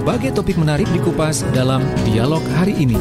berbagai topik menarik dikupas dalam dialog hari ini.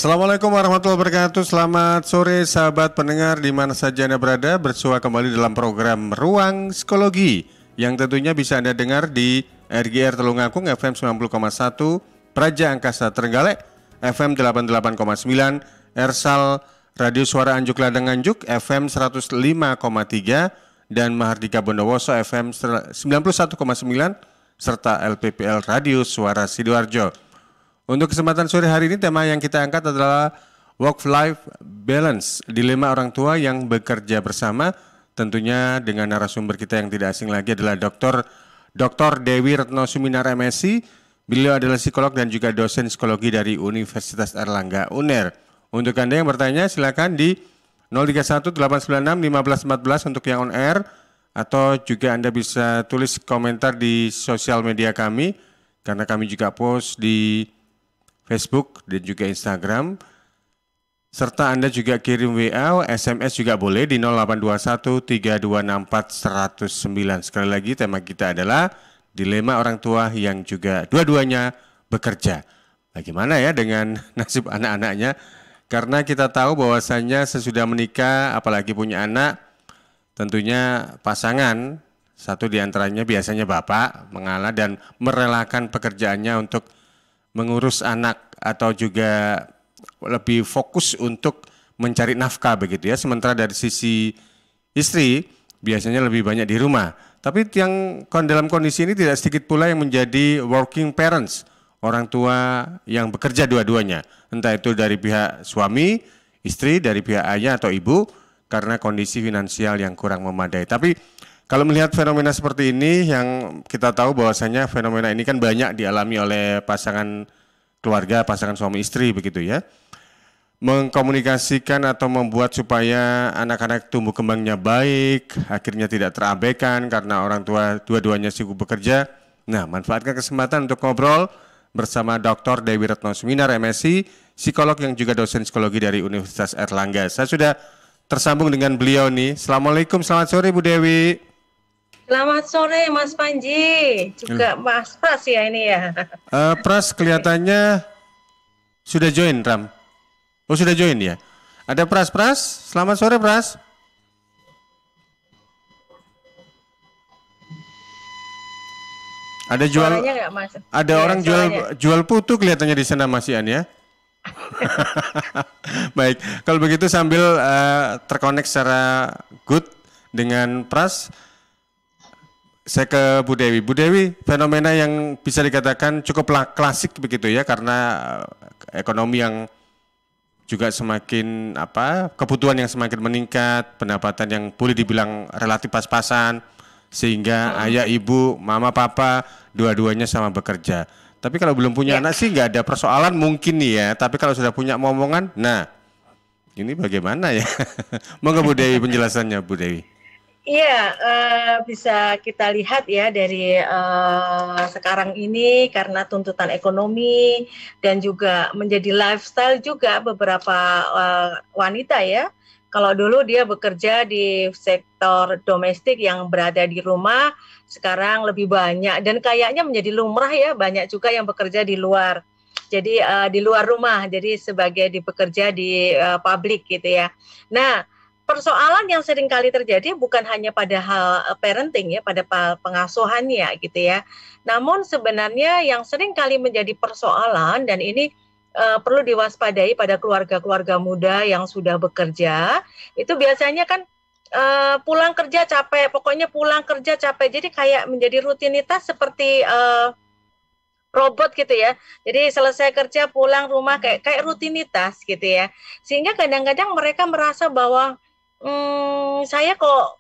Assalamualaikum warahmatullahi wabarakatuh. Selamat sore sahabat pendengar di mana saja Anda berada. Bersua kembali dalam program Ruang Psikologi yang tentunya bisa Anda dengar di RGR Tulungagung FM 90,1, Praja Angkasa Trenggalek FM 88,9, Ersal Radio Suara Anjuk Ladang Anjuk FM 105,3 dan Mahardika Bondowoso FM 91,9 serta LPPL Radio Suara Sidoarjo. Untuk kesempatan sore hari ini tema yang kita angkat adalah work-life balance, dilema orang tua yang bekerja bersama, tentunya dengan narasumber kita yang tidak asing lagi adalah Dr. Dewi Retno Suminar MSc. Beliau adalah psikolog dan juga dosen psikologi dari Universitas Airlangga UNER. Untuk Anda yang bertanya silakan di 031 896 1514 untuk yang on air, atau juga Anda bisa tulis komentar di sosial media kami karena kami juga post di Facebook dan juga Instagram, serta Anda juga kirim WA, SMS juga boleh di 0821 3264 109. Sekali lagi tema kita adalah dilema orang tua yang juga dua-duanya bekerja. Bagaimana ya dengan nasib anak-anaknya? Karena kita tahu bahwasannya sesudah menikah, apalagi punya anak, tentunya pasangan, satu di antaranya biasanya bapak, mengalah dan merelakan pekerjaannya untuk mengurus anak atau juga lebih fokus untuk mencari nafkah begitu ya. Sementara dari sisi istri biasanya lebih banyak di rumah. Tapi yang dalam kondisi ini tidak sedikit pula yang menjadi working parents, orang tua yang bekerja dua-duanya. Entah itu dari pihak suami, istri, dari pihak ayah atau ibu karena kondisi finansial yang kurang memadai. Tapi kalau melihat fenomena seperti ini yang kita tahu bahwasanya fenomena ini kan banyak dialami oleh pasangan keluarga, pasangan suami istri begitu ya. Mengkomunikasikan atau membuat supaya anak-anak tumbuh kembangnya baik, akhirnya tidak terabaikan karena orang tua dua-duanya sibuk bekerja. Nah, manfaatkan kesempatan untuk ngobrol bersama Dr. Dewi Retno Suminar MSc, psikolog yang juga dosen psikologi dari Universitas Airlangga. Saya sudah tersambung dengan beliau nih. Assalamualaikum, selamat sore Bu Dewi. Selamat sore Mas Panji, juga Mas Pras ya ini ya. Pras kelihatannya sudah join Ram. Oh sudah join ya. Ada Pras, selamat sore Pras. Ada jual, gak, Mas? ada ya, orang jual putu kelihatannya di sana Mas Ian ya. Baik, kalau begitu sambil terkonek secara good dengan Pras, saya ke Bu Dewi. Bu Dewi, fenomena yang bisa dikatakan cukup klasik begitu ya, karena ekonomi yang juga semakin kebutuhan yang semakin meningkat, pendapatan yang boleh dibilang relatif pas-pasan, sehingga ayah, ibu, mama, papa, dua-duanya sama bekerja. Tapi kalau belum punya anak sih nggak ada persoalan mungkin nih ya, tapi kalau sudah punya momongan, nah ini bagaimana ya? Monggo Bu Dewi penjelasannya Bu Dewi. Iya, bisa kita lihat ya dari sekarang ini karena tuntutan ekonomi dan juga menjadi lifestyle juga beberapa wanita ya. Kalau dulu dia bekerja di sektor domestik yang berada di rumah, sekarang lebih banyak dan kayaknya menjadi lumrah ya, banyak juga yang bekerja di luar. Jadi di luar rumah, jadi sebagai bekerja di publik gitu ya. Nah, persoalan yang sering kali terjadi bukan hanya pada hal parenting ya, pada pengasuhannya gitu ya. Namun sebenarnya yang sering kali menjadi persoalan dan ini perlu diwaspadai pada keluarga-keluarga muda yang sudah bekerja, itu biasanya kan pulang kerja capek, pokoknya pulang kerja capek. Jadi kayak menjadi rutinitas seperti robot gitu ya. Jadi selesai kerja pulang rumah kayak rutinitas gitu ya. Sehingga kadang-kadang mereka merasa bahwa saya kok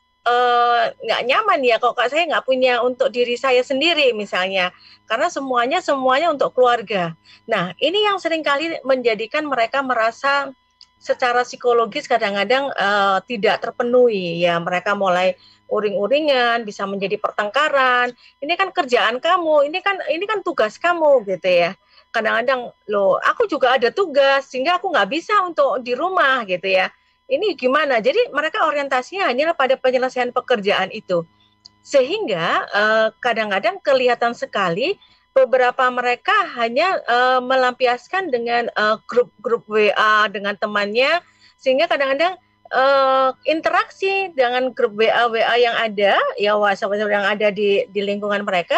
nggak nyaman ya kalau saya nggak punya untuk diri saya sendiri misalnya, karena semuanya untuk keluarga. Nah, ini yang seringkali menjadikan mereka merasa secara psikologis kadang-kadang tidak terpenuhi ya. Mereka mulai uring-uringan, bisa menjadi pertengkaran. Ini kan kerjaan kamu, ini kan tugas kamu gitu ya. Kadang-kadang loh, aku juga ada tugas sehingga aku nggak bisa untuk di rumah gitu ya. Ini gimana? Jadi mereka orientasinya hanya pada penyelesaian pekerjaan itu. Sehingga kadang-kadang kelihatan sekali beberapa mereka hanya melampiaskan dengan grup-grup WA dengan temannya, sehingga kadang-kadang interaksi dengan grup WA yang ada, ya WhatsApp yang ada di lingkungan mereka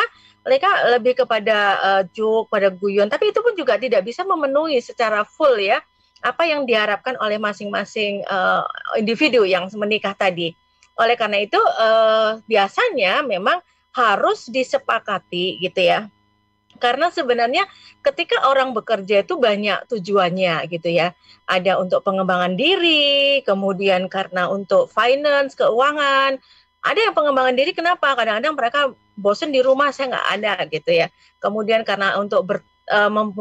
lebih kepada joke, pada guyon, tapi itu pun juga tidak bisa memenuhi secara full ya apa yang diharapkan oleh masing-masing individu yang menikah tadi. Oleh karena itu biasanya memang harus disepakati gitu ya. Karena sebenarnya ketika orang bekerja itu banyak tujuannya gitu ya. Ada untuk pengembangan diri, kemudian karena untuk finance, keuangan. Ada yang pengembangan diri kenapa? Kadang-kadang mereka bosen di rumah, saya nggak ada gitu ya. Kemudian karena untuk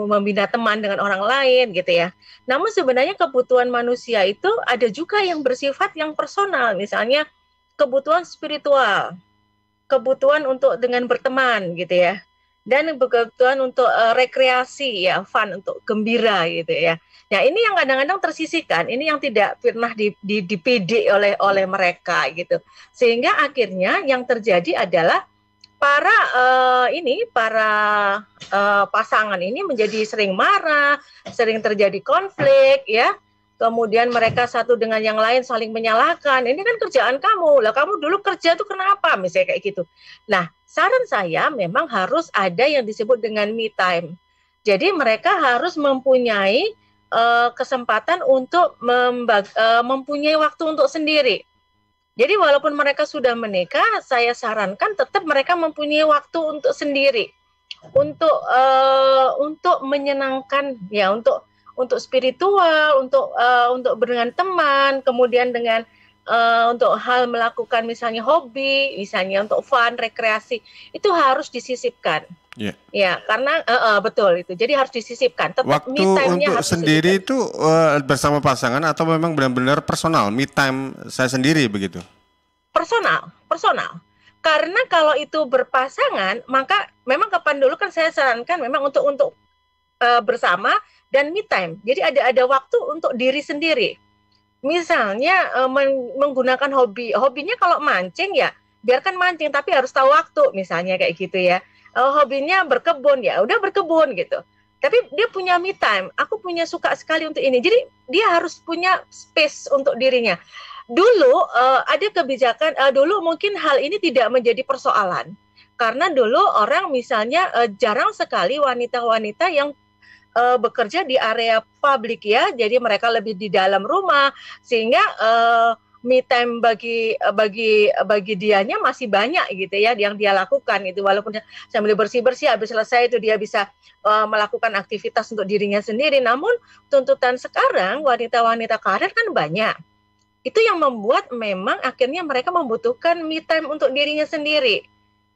membina teman dengan orang lain gitu ya. Namun sebenarnya kebutuhan manusia itu ada juga yang bersifat yang personal, misalnya kebutuhan spiritual, kebutuhan untuk dengan berteman gitu ya, dan kebutuhan untuk rekreasi ya, fun, untuk gembira gitu ya. Nah ini yang kadang-kadang tersisihkan, ini yang tidak pernah dipede oleh mereka gitu, sehingga akhirnya yang terjadi adalah para pasangan ini menjadi sering marah, sering terjadi konflik ya. Kemudian mereka satu dengan yang lain saling menyalahkan. Ini kan kerjaan kamu. Lah kamu dulu kerja tuh kenapa? Misalnya kayak gitu. Nah, saran saya memang harus ada yang disebut dengan me time. Jadi mereka harus mempunyai kesempatan untuk mempunyai waktu untuk sendiri. Jadi walaupun mereka sudah menikah, saya sarankan tetap mereka mempunyai waktu untuk sendiri, untuk menyenangkan ya, untuk spiritual, untuk dengan teman, kemudian dengan untuk hal melakukan misalnya hobi, misalnya untuk fun, rekreasi, itu harus disisipkan. Yeah. Ya, karena betul itu. Jadi harus disisipkan. Tetap waktu me time-nya untuk harus sendiri disisipkan. itu bersama pasangan atau memang benar-benar personal, me time saya sendiri begitu? Personal. Karena kalau itu berpasangan, maka memang kapan dulu kan saya sarankan memang untuk bersama dan me time. Jadi ada waktu untuk diri sendiri. Misalnya menggunakan hobinya kalau mancing ya biarkan mancing, tapi harus tahu waktu misalnya kayak gitu ya. Hobinya berkebun ya udah berkebun gitu. Tapi dia punya me time. Aku punya suka sekali untuk ini. Jadi dia harus punya space untuk dirinya. Dulu ada kebijakan, dulu mungkin hal ini tidak menjadi persoalan. Karena dulu orang misalnya jarang sekali wanita-wanita yang bekerja di area publik ya, jadi mereka lebih di dalam rumah, sehingga me time bagi dianya masih banyak gitu ya yang dia lakukan itu, walaupun sambil bersih-bersih habis selesai itu dia bisa melakukan aktivitas untuk dirinya sendiri. Namun tuntutan sekarang wanita-wanita karir kan banyak. Itu yang membuat memang akhirnya mereka membutuhkan me time untuk dirinya sendiri.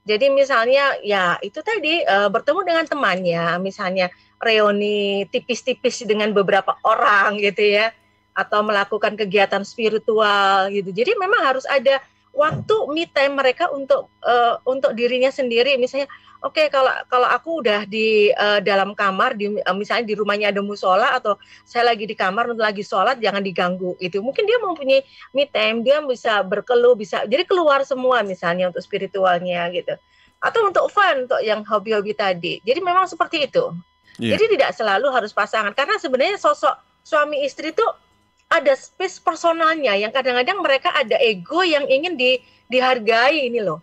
Jadi misalnya ya itu tadi bertemu dengan temannya, misalnya reuni tipis-tipis dengan beberapa orang gitu ya, atau melakukan kegiatan spiritual gitu. Jadi memang harus ada waktu me time mereka untuk dirinya sendiri. Misalnya oke, kalau aku udah di dalam kamar, misalnya di rumahnya ada musola atau saya lagi di kamar untuk lagi sholat, jangan diganggu itu. Mungkin dia mempunyai me time, dia bisa berkeluh, bisa jadi keluar semua misalnya untuk spiritualnya gitu. Atau untuk fun, untuk yang hobi-hobi tadi. Jadi memang seperti itu. Yeah. Jadi tidak selalu harus pasangan, karena sebenarnya sosok suami istri itu ada space personalnya yang kadang-kadang mereka ada ego yang ingin dihargai ini loh.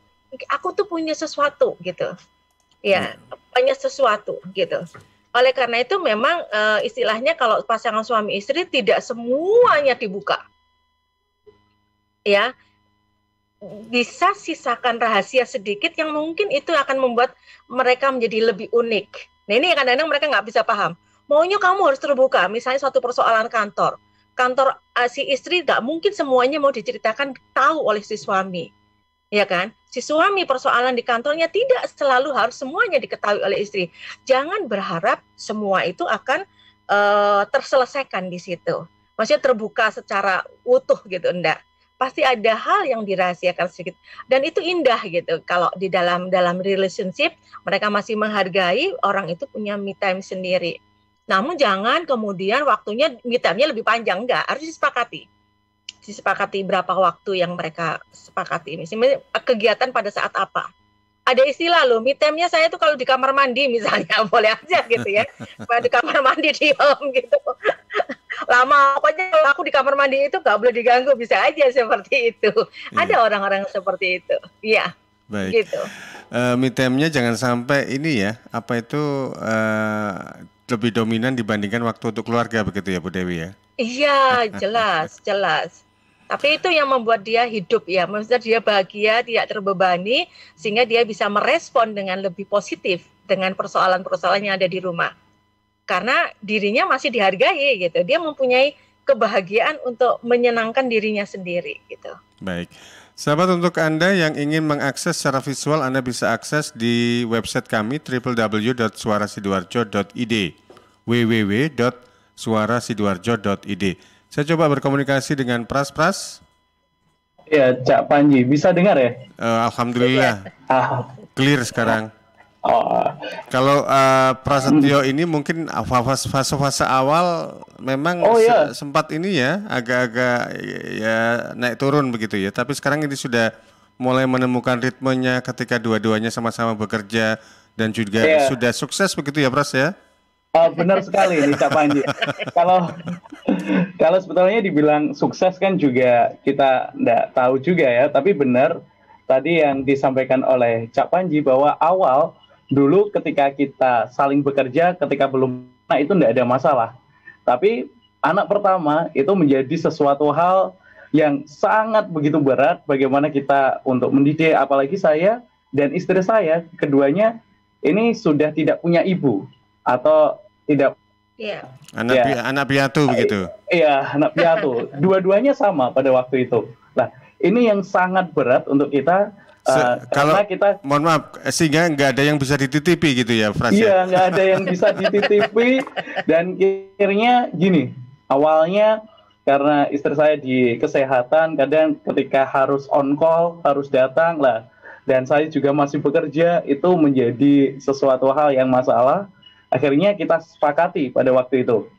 Aku tuh punya sesuatu gitu. Ya, punya sesuatu gitu. Oleh karena itu memang istilahnya kalau pasangan suami istri tidak semuanya dibuka. Ya. Bisa sisakan rahasia sedikit yang mungkin itu akan membuat mereka menjadi lebih unik. Nah ini kadang-kadang mereka nggak bisa paham. Maunya kamu harus terbuka, misalnya suatu persoalan kantor. kantor si istri nggak mungkin semuanya mau diceritakan tahu oleh si suami, ya kan? Si suami persoalan di kantornya tidak selalu harus semuanya diketahui oleh istri. Jangan berharap semua itu akan terselesaikan di situ. Maksudnya terbuka secara utuh gitu, enggak. Pasti ada hal yang dirahasiakan sedikit, dan itu indah gitu. Kalau di dalam relationship mereka masih menghargai orang itu punya me time sendiri. Namun jangan kemudian waktunya me time-nya lebih panjang, enggak, harus disepakati berapa waktu yang mereka sepakati. Misalnya kegiatan pada saat apa. Ada istilah loh, me time-nya saya tuh kalau di kamar mandi misalnya, boleh aja gitu ya. Kalau di kamar mandi diem gitu. Lama, pokoknya kalau aku di kamar mandi itu nggak boleh diganggu, bisa aja seperti itu. Ada orang-orang seperti itu, iya. Baik. Gitu. Me time-nya jangan sampai ini ya, apa itu lebih dominan dibandingkan waktu untuk keluarga begitu ya Bu Dewi ya? Iya, jelas. Tapi itu yang membuat dia hidup ya, maksudnya dia bahagia, tidak terbebani, sehingga dia bisa merespon dengan lebih positif dengan persoalan-persoalan yang ada di rumah. Karena dirinya masih dihargai gitu, dia mempunyai kebahagiaan untuk menyenangkan dirinya sendiri gitu. Baik, sahabat, untuk Anda yang ingin mengakses secara visual, Anda bisa akses di website kami www.suarasidoarjo.id, www.suarasidoarjo.id. Saya coba berkomunikasi dengan Pras. Ya, Cak Panji, bisa dengar ya? Alhamdulillah, clear sekarang. Kalau Prasetyo ini mungkin fase awal memang sempat ini ya, agak-agak ya naik turun begitu ya. Tapi sekarang ini sudah mulai menemukan ritmenya ketika dua-duanya sama-sama bekerja dan juga sudah sukses begitu ya, Pras ya? Benar sekali nih Cak Panji. Kalau sebetulnya dibilang sukses kan juga kita nggak tahu juga ya. Tapi benar tadi yang disampaikan oleh Cak Panji bahwa awal dulu ketika kita saling bekerja, ketika belum itu nggak ada masalah. Tapi anak pertama itu menjadi sesuatu hal yang sangat begitu berat. Bagaimana kita untuk mendidik, apalagi saya dan istri saya, keduanya ini sudah tidak punya ibu atau tidak anak piatu begitu. Iya, anak piatu. Dua-duanya sama pada waktu itu. Nah, ini yang sangat berat untuk kita. Kalau kita, mohon maaf, sehingga nggak ada yang bisa dititipi gitu ya, Pras? Iya, nggak ada yang bisa dititipi. Dan akhirnya gini, awalnya karena istri saya di kesehatan, kadang ketika harus on call, harus datang lah. Dan saya juga masih bekerja, itu menjadi sesuatu hal yang masalah. Akhirnya kita sepakati pada waktu itu.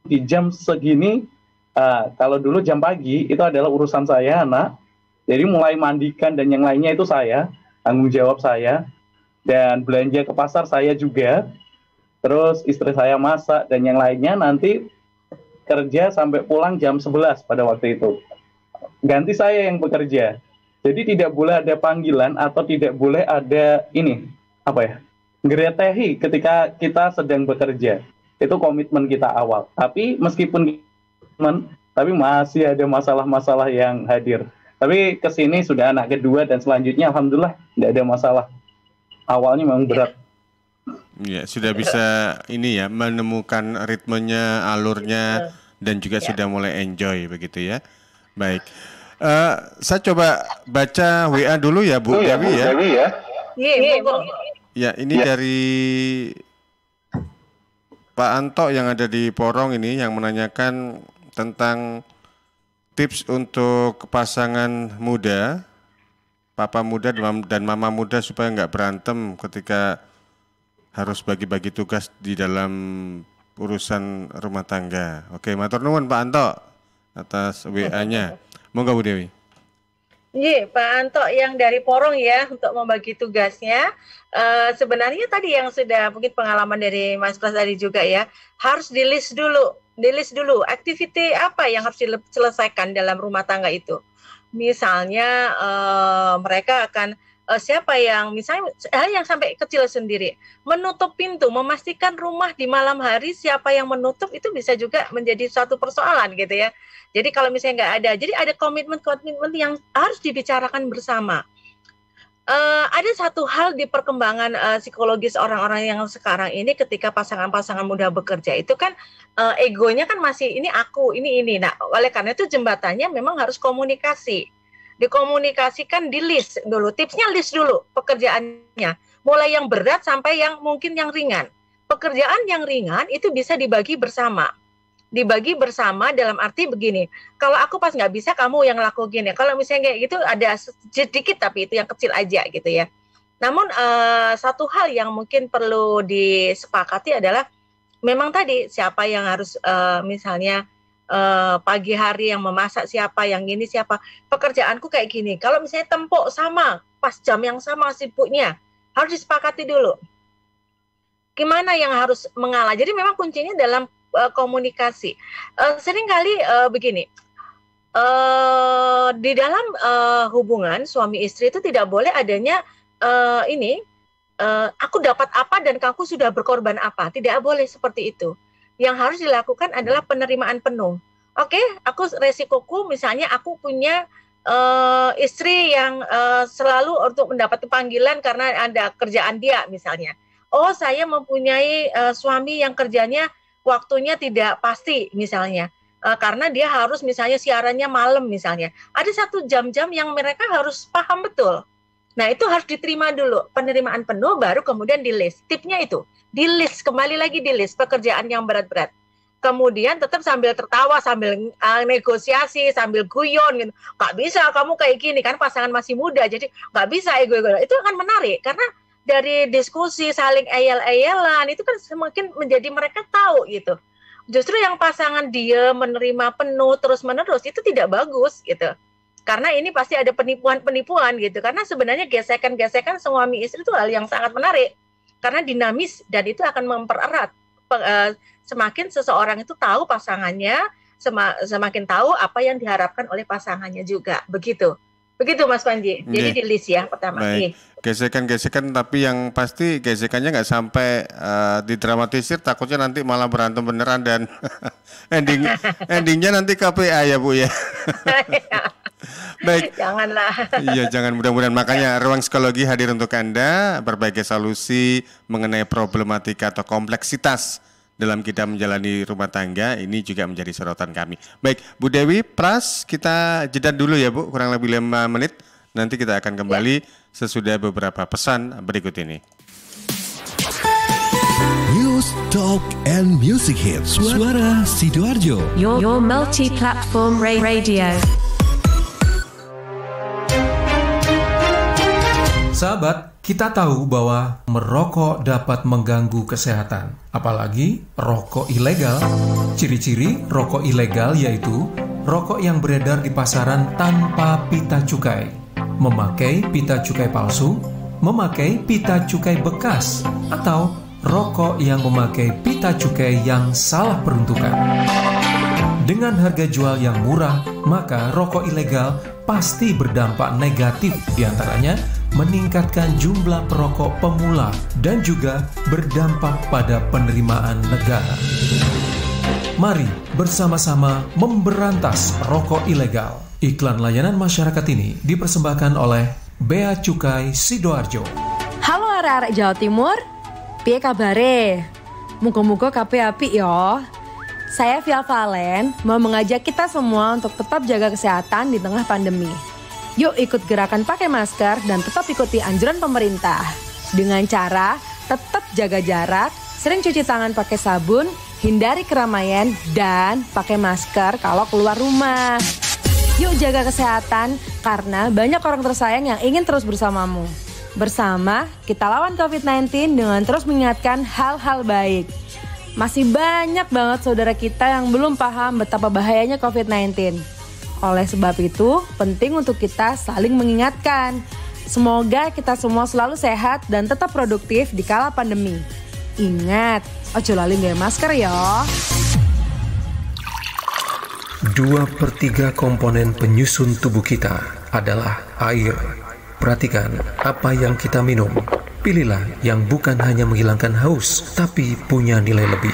Di jam segini, kalau dulu jam pagi, itu adalah urusan saya, anak. Jadi mulai mandikan dan yang lainnya itu saya, tanggung jawab saya. Dan belanja ke pasar saya juga. Terus istri saya masak dan yang lainnya nanti kerja sampai pulang jam 11 pada waktu itu. Ganti saya yang bekerja. Jadi tidak boleh ada panggilan atau tidak boleh ada ngeretehi ketika kita sedang bekerja. Itu komitmen kita awal. Tapi meskipun tapi masih ada masalah-masalah yang hadir. Tapi kesini sudah anak kedua dan selanjutnya alhamdulillah tidak ada masalah. Awalnya memang berat. Ya, sudah bisa ini ya, menemukan ritmenya, alurnya, dan juga sudah mulai enjoy begitu ya. Baik, saya coba baca WA dulu ya Bu Dewi ya. Ya, ini dari Pak Anto yang ada di Porong ini yang menanyakan tentang tips untuk pasangan muda, papa muda dan mama muda supaya nggak berantem ketika harus bagi-bagi tugas di dalam urusan rumah tangga. Oke, matur nuwun Pak Anto atas WA-nya. Monggo Bu Dewi. Iya, Pak Anto yang dari Porong ya untuk membagi tugasnya. Sebenarnya tadi yang sudah mungkin pengalaman dari Mas Pras tadi juga ya, harus di list dulu aktiviti apa yang harus diselesaikan dalam rumah tangga itu. Misalnya mereka akan siapa yang misalnya yang sampai kecil sendiri menutup pintu, memastikan rumah di malam hari siapa yang menutup itu bisa juga menjadi suatu persoalan gitu ya. Jadi kalau misalnya nggak ada, jadi ada komitmen yang harus dibicarakan bersama. Ada satu hal di perkembangan psikologis orang-orang yang sekarang ini ketika pasangan-pasangan muda bekerja itu kan egonya kan masih ini aku, ini. Nah, oleh karena itu jembatannya memang harus komunikasi. Dikomunikasikan, di list dulu. Tipsnya list dulu pekerjaannya. Mulai yang berat sampai yang mungkin yang ringan. Pekerjaan yang ringan itu bisa dibagi bersama. Dibagi bersama dalam arti begini, kalau aku pas nggak bisa kamu yang lakuin ya, kalau misalnya kayak gitu ada sedikit tapi itu yang kecil aja gitu ya. Namun satu hal yang mungkin perlu disepakati adalah memang tadi siapa yang harus misalnya pagi hari yang memasak siapa, yang ini siapa, pekerjaanku kayak gini, kalau misalnya tempo sama, pas jam yang sama sibuknya, harus disepakati dulu gimana yang harus mengalah. Jadi memang kuncinya dalam komunikasi. Seringkali begini, di dalam hubungan suami istri itu tidak boleh adanya aku dapat apa dan kamu sudah berkorban apa. Tidak boleh seperti itu. Yang harus dilakukan adalah penerimaan penuh. Oke, aku resikoku misalnya aku punya istri yang selalu untuk mendapat panggilan karena ada kerjaan dia misalnya. Oh, saya mempunyai suami yang kerjanya waktunya tidak pasti misalnya, karena dia harus misalnya siarannya malam misalnya. Ada satu jam-jam yang mereka harus paham betul. Nah, itu harus diterima dulu, penerimaan penuh, baru kemudian di list. Tipnya itu, di list, kembali lagi di list pekerjaan yang berat-berat. Kemudian tetap sambil tertawa, sambil negosiasi, sambil guyon gitu. Nggak bisa kamu kayak gini, kan pasangan masih muda, jadi nggak bisa ego-ego. Itu akan menarik, karena dari diskusi saling ayel-ayelan itu kan semakin menjadi mereka tahu gitu. Justru yang pasangan dia menerima penuh terus-menerus itu tidak bagus gitu. Karena ini pasti ada penipuan-penipuan gitu. Karena sebenarnya gesekan-gesekan suami istri itu hal yang sangat menarik. Karena dinamis dan itu akan mempererat. Semakin seseorang itu tahu pasangannya, semakin tahu apa yang diharapkan oleh pasangannya juga. Begitu Mas Panji. Jadi di list ya pertama. Baik. Gesekan-gesekan tapi yang pasti gesekannya nggak sampai didramatisir, takutnya nanti malah berantem beneran dan endingnya nanti KPA ya Bu ya. Baik. Janganlah. Iya, jangan, mudah-mudahan. Makanya Ruang Psikologi hadir untuk Anda, berbagai solusi mengenai problematika atau kompleksitas dalam kita menjalani rumah tangga, ini juga menjadi sorotan kami. Baik, Bu Dewi, Pras, kita jeda dulu ya Bu, kurang lebih 5 menit. Nanti kita akan kembali sesudah beberapa pesan berikut ini. News, Talk, and Music Hits. Suara Sidoarjo. Your multi-platform radio. Sahabat, kita tahu bahwa merokok dapat mengganggu kesehatan, apalagi rokok ilegal. Ciri-ciri rokok ilegal yaitu rokok yang beredar di pasaran tanpa pita cukai, memakai pita cukai palsu, memakai pita cukai bekas, atau rokok yang memakai pita cukai yang salah peruntukan. Dengan harga jual yang murah, maka rokok ilegal pasti berdampak negatif, diantaranya meningkatkan jumlah perokok pemula dan juga berdampak pada penerimaan negara. Mari bersama-sama memberantas rokok ilegal. Iklan layanan masyarakat ini dipersembahkan oleh Bea Cukai Sidoarjo. Halo arek-arek Jawa Timur, piye kabare? Muga-muga kabeh apik ya. Saya Via Valen mau mengajak kita semua untuk tetap jaga kesehatan di tengah pandemi. Yuk ikut gerakan pakai masker dan tetap ikuti anjuran pemerintah. Dengan cara tetap jaga jarak, sering cuci tangan pakai sabun, hindari keramaian, dan pakai masker kalau keluar rumah. Yuk jaga kesehatan karena banyak orang tersayang yang ingin terus bersamamu. Bersama, kita lawan COVID-19 dengan terus mengingatkan hal-hal baik. Masih banyak banget saudara kita yang belum paham betapa bahayanya COVID-19. Oleh sebab itu, penting untuk kita saling mengingatkan. Semoga kita semua selalu sehat dan tetap produktif di kala pandemi. Ingat, ojo lali nggawe masker ya. 2/3 komponen penyusun tubuh kita adalah air. Perhatikan apa yang kita minum. Pilihlah yang bukan hanya menghilangkan haus, tapi punya nilai lebih.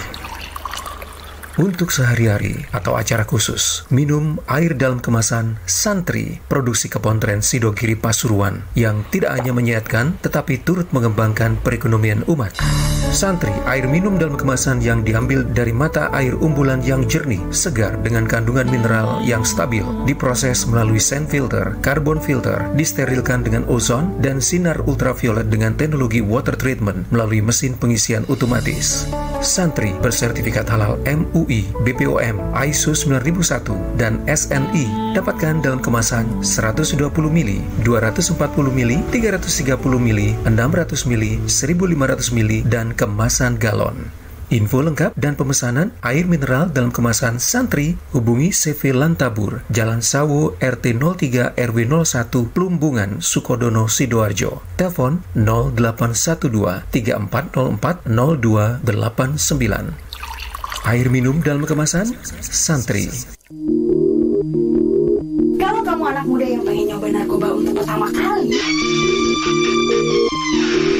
Untuk sehari-hari atau acara khusus, minum air dalam kemasan Santri, produksi Kepontren Sidogiri Pasuruan, yang tidak hanya menyehatkan, tetapi turut mengembangkan perekonomian umat. Santri, air minum dalam kemasan yang diambil dari mata air umbulan yang jernih, segar dengan kandungan mineral yang stabil, diproses melalui sand filter, carbon filter, disterilkan dengan ozon, dan sinar ultraviolet dengan teknologi water treatment melalui mesin pengisian otomatis. Santri bersertifikat halal MUI, BPOM, ISO 9001, dan SNI. Dapatkan dalam kemasan 120 ml, 240 ml, 330 ml, 600 ml, 1500 ml, dan kemasan galon. Info lengkap dan pemesanan air mineral dalam kemasan Santri, hubungi CV Lantabur, Jalan Sawo, RT 03 RW 01, Plumbungan, Sukodono, Sidoarjo. Telepon 0812 3404 0289. Air minum dalam kemasan Santri. Kalau kamu anak muda yang pengen nyoba narkoba untuk pertama kali,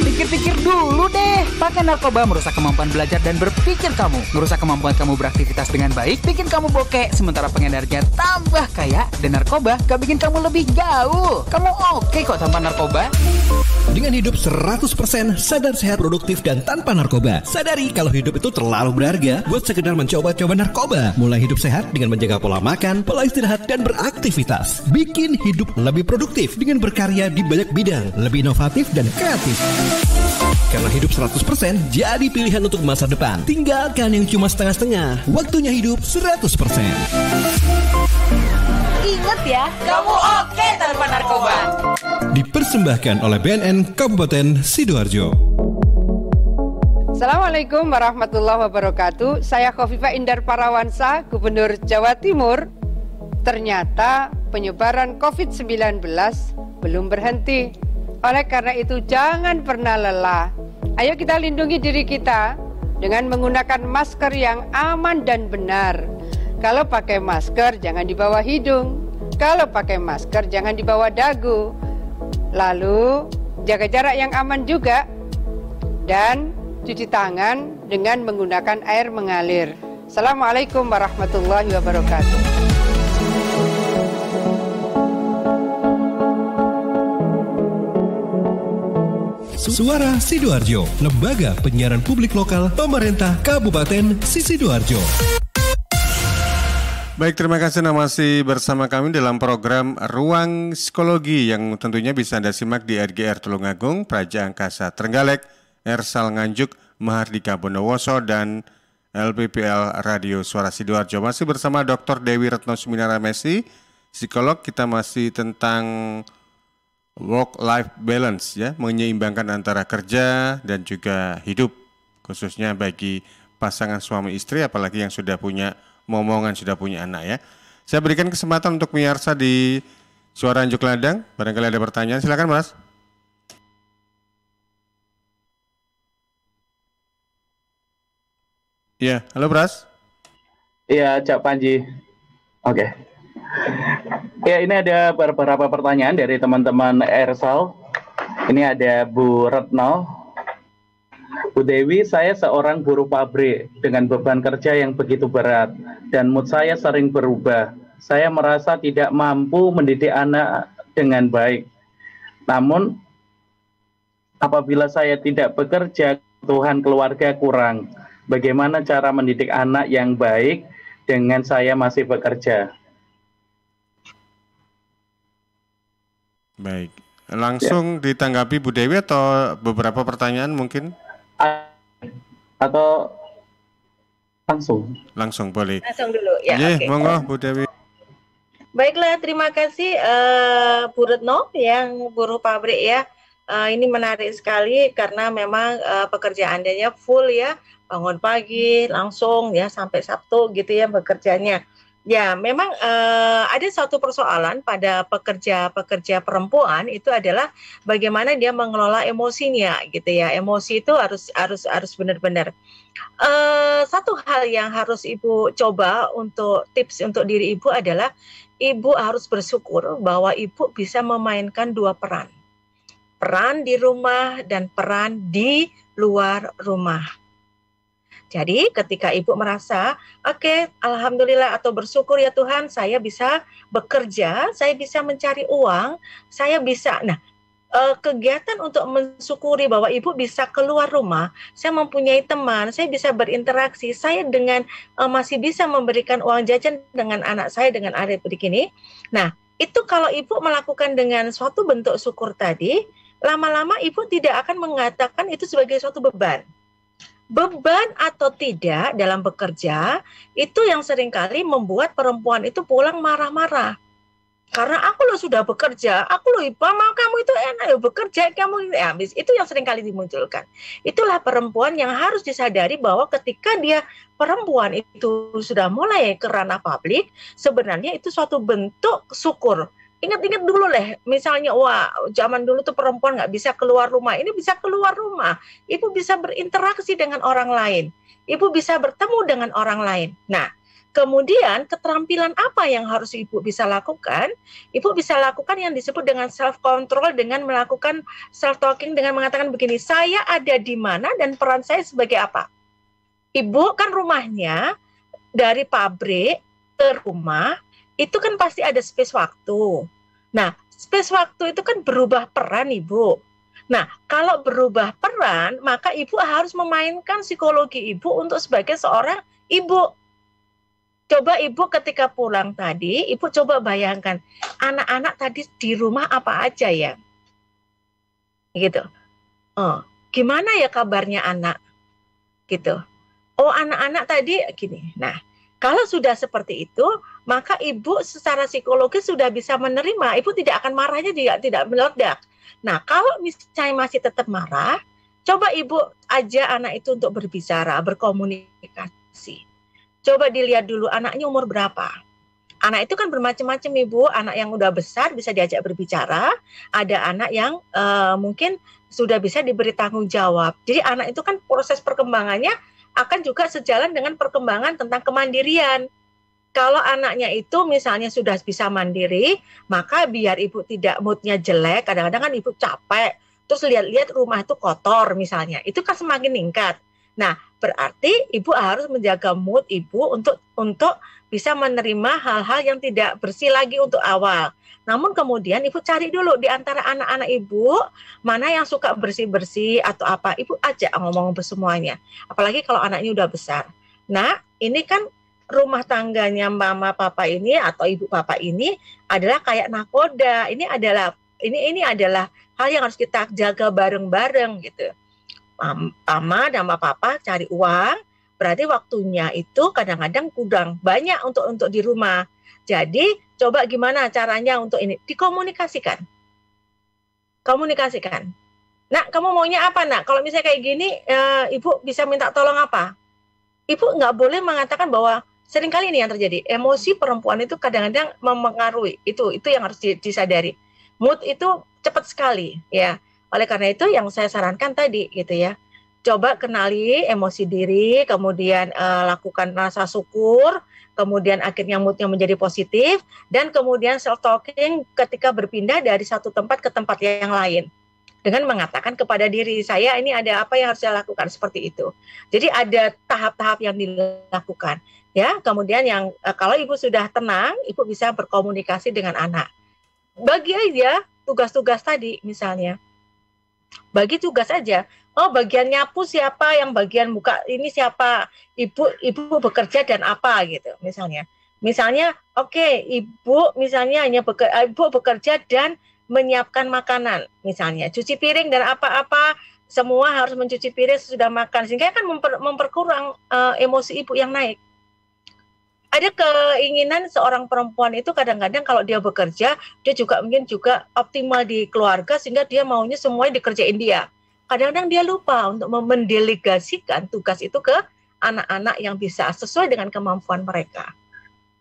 pikir-pikir dulu deh. Pakai narkoba merusak kemampuan belajar dan berpikir kamu, merusak kemampuan kamu beraktivitas dengan baik, bikin kamu bokeh, sementara pengedarnya tambah kaya. Dan narkoba gak bikin kamu lebih gaul. Kamu oke kok tanpa narkoba. Dengan hidup 100% sadar, sehat, produktif, dan tanpa narkoba. Sadari kalau hidup itu terlalu berharga buat sekedar mencoba-coba narkoba. Mulai hidup sehat dengan menjaga pola makan, pola istirahat, dan beraktivitas. Bikin hidup lebih produktif dengan berkarya di banyak bidang, lebih inovatif dan kreatif. Karena hidup 100% jadi pilihan untuk masa depan. Tinggalkan yang cuma setengah-setengah. Waktunya hidup 100%. ingat ya, kamu oke tanpa narkoba. Dipersembahkan oleh BNN Kabupaten Sidoarjo. Assalamualaikum warahmatullahi wabarakatuh. Saya Khofifah Indar Parawansa, Gubernur Jawa Timur. Ternyata penyebaran COVID-19 belum berhenti. Oleh karena itu jangan pernah lelah. Ayo kita lindungi diri kita dengan menggunakan masker yang aman dan benar. Kalau pakai masker jangan di bawah hidung. Kalau pakai masker jangan di bawah dagu. Lalu jaga jarak yang aman juga. Dan cuci tangan dengan menggunakan air mengalir. Assalamualaikum warahmatullahi wabarakatuh. Suara Sidoarjo, lembaga penyiaran publik lokal pemerintah Kabupaten Sidoarjo. Baik, terima kasih Anda masih bersama kami dalam program Ruang Psikologi yang tentunya bisa Anda simak di RGR Tulungagung, Praja Angkasa Trenggalek, Ersal Nganjuk, Mahardika Bondowoso, dan LPPL Radio Suara Sidoarjo. Masih bersama Dr. Dewi Retno Suminara Mesi, psikolog. Kita masih tentang work-life balance, ya, menyeimbangkan antara kerja dan juga hidup, khususnya bagi pasangan suami istri, apalagi yang sudah punya momongan, sudah punya anak, ya. Saya berikan kesempatan untuk Miyarsa di Suara Anjuk Ladang. Barangkali ada pertanyaan, silakan Mas. Iya, halo Bras. Iya, Cak Panji. Oke. Ya, ini ada beberapa pertanyaan dari teman-teman Ersal. Ini ada Bu Retno. Bu Dewi, saya seorang buruh pabrik dengan beban kerja yang begitu berat dan mood saya sering berubah. Saya merasa tidak mampu mendidik anak dengan baik. Namun, apabila saya tidak bekerja, kebutuhan keluarga kurang. Bagaimana cara mendidik anak yang baik dengan saya masih bekerja? Baik, langsung ditanggapi Bu Dewi atau beberapa pertanyaan mungkin? Atau langsung? Langsung boleh. Langsung dulu ya. Oke, monggo Bu Dewi. Baiklah, terima kasih Bu Retno yang buruh pabrik ya. Ini menarik sekali karena memang pekerjaannya full ya, bangun pagi langsung ya sampai Sabtu gitu ya bekerjanya. Ya, memang ada satu persoalan pada pekerja perempuan itu adalah bagaimana dia mengelola emosinya gitu ya. Emosi itu harus benar-benar. Satu hal yang harus Ibu coba untuk tips untuk diri Ibu adalah Ibu harus bersyukur bahwa Ibu bisa memainkan dua peran. Peran di rumah dan peran di luar rumah. Jadi ketika ibu merasa, oke, alhamdulillah atau bersyukur ya Tuhan, saya bisa bekerja, saya bisa mencari uang, saya bisa. Nah, kegiatan untuk mensyukuri bahwa ibu bisa keluar rumah, saya mempunyai teman, saya bisa berinteraksi, saya dengan masih bisa memberikan uang jajan dengan anak saya, dengan adik-adik ini. Nah, itu kalau ibu melakukan dengan suatu bentuk syukur tadi, lama-lama ibu tidak akan mengatakan itu sebagai suatu beban. Beban atau tidak dalam bekerja, itu yang seringkali membuat perempuan itu pulang marah-marah. Karena aku loh sudah bekerja, aku loh mau kamu itu enak ya bekerja, kamu habis itu yang sering kali dimunculkan. Itulah perempuan yang harus disadari bahwa ketika dia perempuan itu sudah mulai ke ranah publik, sebenarnya itu suatu bentuk syukur. Ingat-ingat dulu lah, misalnya wah zaman dulu tuh perempuan nggak bisa keluar rumah, ini bisa keluar rumah, ibu bisa berinteraksi dengan orang lain, ibu bisa bertemu dengan orang lain. Nah, kemudian keterampilan apa yang harus ibu bisa lakukan? Ibu bisa lakukan yang disebut dengan self control dengan melakukan self talking dengan mengatakan begini, saya ada di mana dan peran saya sebagai apa? Ibu kan rumahnya dari pabrik ke rumah itu kan pasti ada space waktu. Nah, space waktu itu kan berubah peran ibu. Nah, kalau berubah peran, maka ibu harus memainkan psikologi ibu untuk sebagai seorang ibu. Coba ibu ketika pulang tadi, ibu coba bayangkan, anak-anak tadi di rumah apa aja ya? Gitu. Oh, gimana ya kabarnya anak? Gitu. Oh, anak-anak tadi gini. Nah, kalau sudah seperti itu, maka ibu secara psikologis sudah bisa menerima. Ibu tidak akan marahnya juga tidak meledak. Nah, kalau misalnya masih tetap marah, coba ibu ajak anak itu untuk berbicara, berkomunikasi. Coba dilihat dulu anaknya umur berapa. Anak itu kan bermacam-macam ibu. Anak yang udah besar bisa diajak berbicara. Ada anak yang mungkin sudah bisa diberi tanggung jawab. Jadi anak itu kan proses perkembangannya akan juga sejalan dengan perkembangan tentang kemandirian. Kalau anaknya itu misalnya sudah bisa mandiri, maka biar ibu tidak moodnya jelek, kadang-kadang kan ibu capek, terus lihat-lihat rumah itu kotor misalnya, itu kan semakin meningkat. Nah, berarti ibu harus menjaga mood ibu untuk bisa menerima hal-hal yang tidak bersih lagi untuk awal. Namun kemudian ibu cari dulu di antara anak-anak ibu, mana yang suka bersih-bersih atau apa, ibu ajak ngomong semuanya. Apalagi kalau anaknya udah besar. Nah, ini kan rumah tangganya mama papa ini atau ibu papa ini adalah kayak nakoda. Ini adalah hal yang harus kita jaga bareng-bareng gitu. Mama dan papa cari uang, berarti waktunya itu kadang-kadang kurang banyak untuk di rumah. Jadi coba gimana caranya untuk ini dikomunikasikan. Komunikasikan. Nak, kamu maunya apa nak? Kalau misalnya kayak gini, ibu bisa minta tolong apa? Ibu nggak boleh mengatakan bahwa seringkali ini yang terjadi. Emosi perempuan itu kadang-kadang mempengaruhi. Itu yang harus disadari. Mood itu cepat sekali, ya. Oleh karena itu yang saya sarankan tadi, gitu ya. Coba kenali emosi diri, kemudian lakukan rasa syukur, kemudian akhirnya moodnya menjadi positif, dan kemudian self-talking ketika berpindah dari satu tempat ke tempat yang lain. Dengan mengatakan kepada diri saya, ini ada apa yang harus saya lakukan, seperti itu. Jadi ada tahap-tahap yang dilakukan. Ya, kemudian yang kalau ibu sudah tenang, ibu bisa berkomunikasi dengan anak. Bagi aja tugas-tugas tadi misalnya. Bagi tugas aja. Oh, bagian nyapu siapa, yang bagian buka ini siapa, ibu bekerja dan apa gitu misalnya. Misalnya, oke, ibu misalnya ibu bekerja dan menyiapkan makanan misalnya, cuci piring dan apa-apa, semua harus mencuci piring sesudah makan, sehingga kan memperkurang emosi ibu yang naik. Ada keinginan seorang perempuan itu kadang-kadang kalau dia bekerja, dia juga mungkin juga optimal di keluarga sehingga dia maunya semuanya dikerjain dia. Kadang-kadang dia lupa untuk mendelegasikan tugas itu ke anak-anak yang bisa sesuai dengan kemampuan mereka.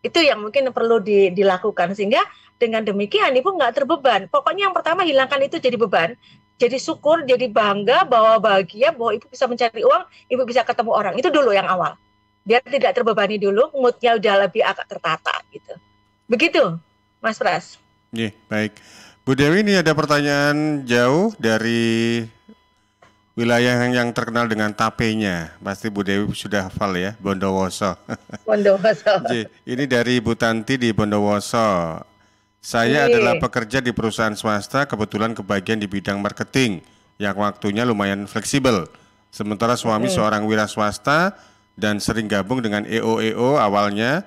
Itu yang mungkin perlu dilakukan sehingga dengan demikian ibu nggak terbeban. Pokoknya yang pertama hilangkan itu jadi beban. Jadi syukur, jadi bangga, bahwa bahagia, bahwa ibu bisa mencari uang, ibu bisa ketemu orang. Itu dulu yang awal. Biar tidak terbebani dulu, moodnya udah lebih agak tertata gitu. Begitu, Mas Pras. Baik. Bu Dewi, ini ada pertanyaan jauh dari wilayah yang terkenal dengan tapenya. Pasti Bu Dewi sudah hafal ya, Bondowoso. Bondowoso. Ini dari Bu Tanti di Bondowoso. Saya adalah pekerja di perusahaan swasta, kebetulan kebagian di bidang marketing yang waktunya lumayan fleksibel. Sementara suami seorang wira swasta dan sering gabung dengan EO awalnya.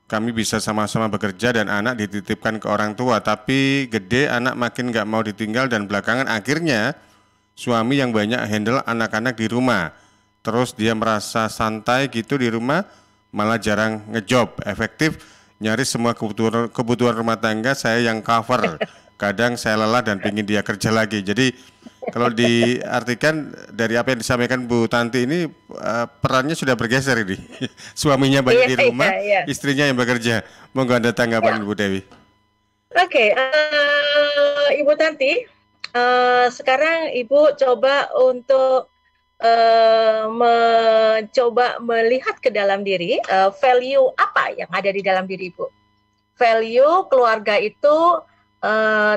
Kami bisa sama-sama bekerja dan anak dititipkan ke orang tua. Tapi gede anak makin gak mau ditinggal dan belakangan akhirnya suami yang banyak handle anak-anak di rumah. Terus dia merasa santai gitu di rumah, malah jarang ngejob. Efektif nyaris semua kebutuhan rumah tangga saya yang cover. Kadang saya lelah dan pingin dia kerja lagi. Jadi kalau diartikan dari apa yang disampaikan Bu Tanti ini perannya sudah bergeser ini. Suaminya banyak di rumah, istrinya yang bekerja. Monggo Anda tanggapan Bu Dewi. Oke, Ibu Tanti, sekarang Ibu coba untuk mencoba melihat ke dalam diri value apa yang ada di dalam diri Ibu. Value keluarga itu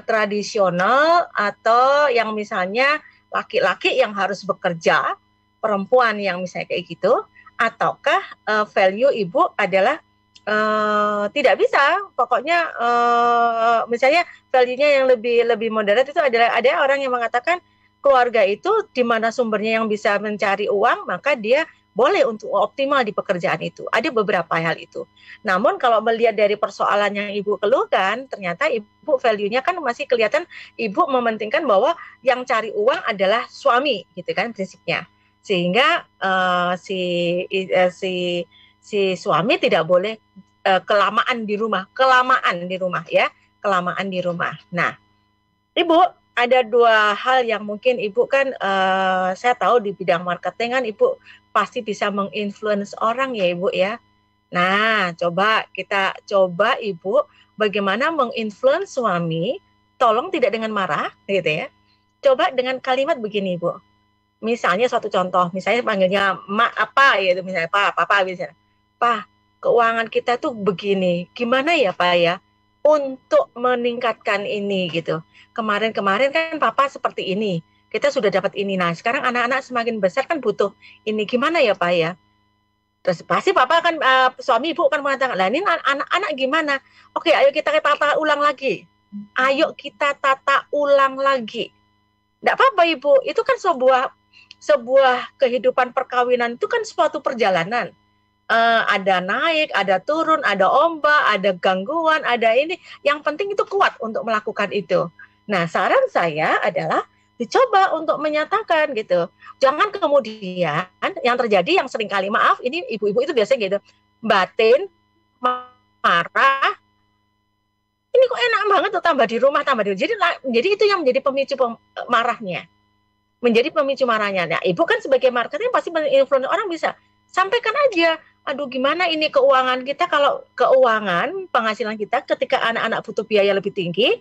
tradisional atau yang misalnya laki-laki yang harus bekerja, perempuan yang misalnya kayak gitu, ataukah value Ibu adalah tidak bisa, pokoknya misalnya value-nya yang lebih moderat itu adalah ada orang yang mengatakan keluarga itu di mana sumbernya yang bisa mencari uang, maka dia boleh untuk optimal di pekerjaan itu. Ada beberapa hal itu. Namun kalau melihat dari persoalan yang Ibu keluhkan, ternyata Ibu value-nya kan masih kelihatan Ibu mementingkan bahwa yang cari uang adalah suami, gitu kan prinsipnya. Sehingga si suami tidak boleh kelamaan di rumah ya, kelamaan di rumah. Nah, Ibu, ada dua hal yang mungkin Ibu kan, saya tahu di bidang marketing kan Ibu pasti bisa menginfluence orang ya Ibu ya. Nah, kita coba Ibu bagaimana menginfluence suami, tolong tidak dengan marah gitu ya. Coba dengan kalimat begini Ibu. Misalnya suatu contoh, misalnya panggilnya mak apa gitu, misalnya papa misalnya. Pak, keuangan kita tuh begini, gimana ya Pak ya? Untuk meningkatkan ini gitu. Kemarin kan papa seperti ini, kita sudah dapat ini. Nah sekarang anak-anak semakin besar kan butuh ini, gimana ya Pak ya? Terus pasti papa kan suami Ibu kan mengatakan, lah ini anak-anak gimana? Oke, ayo kita tata ulang lagi. Nggak apa-apa Ibu, itu kan sebuah kehidupan perkawinan itu kan suatu perjalanan. Ada naik, ada turun, ada ombak, ada gangguan, ada ini. Yang penting itu kuat untuk melakukan itu. Nah, saran saya adalah dicoba untuk menyatakan gitu. Jangan kemudian yang terjadi yang sering kali, maaf, ini ibu-ibu itu biasanya gitu, batin, marah, ini kok enak banget tuh tambah di rumah. Jadi itu yang menjadi pemicu marahnya. Menjadi pemicu marahnya. Nah, Ibu kan sebagai marketing pasti menginfluence orang, bisa sampaikan aja, aduh gimana ini keuangan kita, kalau keuangan penghasilan kita ketika anak-anak butuh biaya lebih tinggi,